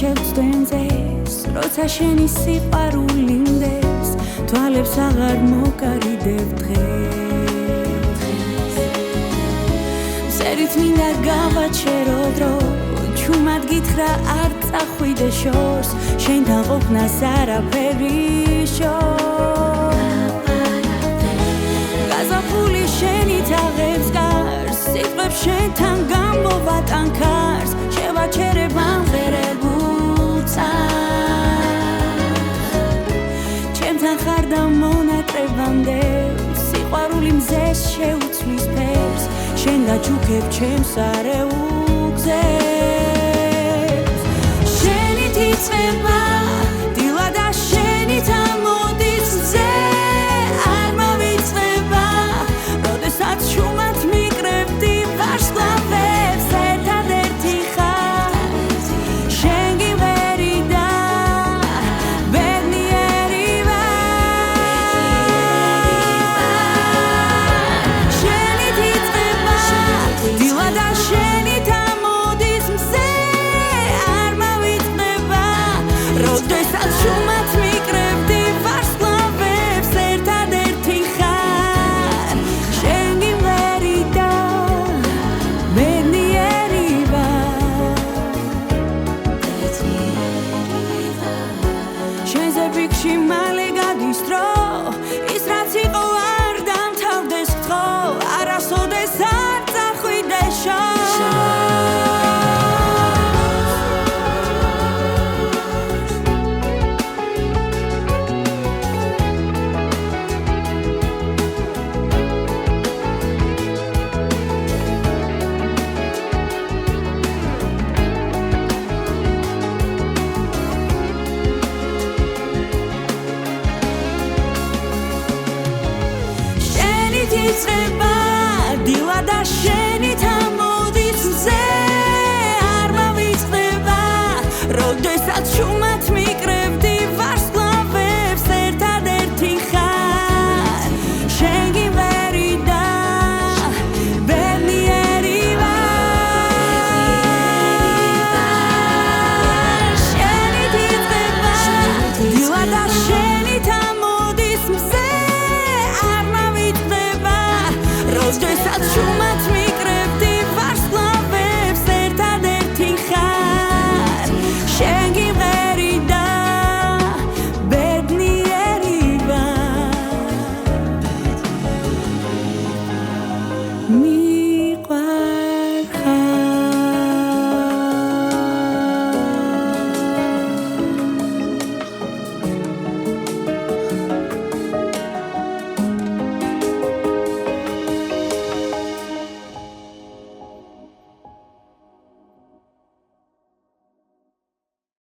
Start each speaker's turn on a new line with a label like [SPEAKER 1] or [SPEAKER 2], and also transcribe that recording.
[SPEAKER 1] შევწდენძეს როცა შენი სიყვარული მდეს თვალებს აღარ მოკარიდებ დღეს მზერით მინდა გავაჩერო დრო ჩუმად გითხრა არ წახვიდე შორს შენთან ყოფნას არაფერი შორს გაზაფხული შენი თაღებს გარს სიტყვებს შენთან გამოვატან ქარს შევაჩერებ ამ ღერებულ წარს ჩემთან ხარ და მონატრებამდე სიყვარული მზეს შეუცვლის ფერს შენ გაჩუქებ ჩემს არეულ გზებს შენით იწება დილა და შენით ამოდის მზე არ მოვიწება როდესაც შუმად მიკრებდი ვარსკვლავებს ერთადერთი ხარ შენ გივერი და ბედნიერი ვარ შენით იწება დილა და შენით ამოდის მზე არ მოვიწება როდესაც შუმად მიკრებდი ვარსკვლავებს ერთადერთი ხარ შენ გივერი და ბედნიერი ვარ შენზე ფიქში მალე გადის დრო ის რაც იყო არ დამთავრდეს ხო არასოდეს არ წახვიდე შორს შენით იწება დილა და შენით ამოდის მზე არ მოვიწება როდესაც შუმად მიკრებდი ვარსკვლავებს ერთადერთი ხარ შენ გივერი და ბედნიერი ვარ შენით იწება დილა და შენით ამოდის მზე არ მოვიწება როდესაც შუმად მიკრებდი ვარსკვლავებს ერთადერთი ხარ შენ გივერი და ბედნიერი ვარ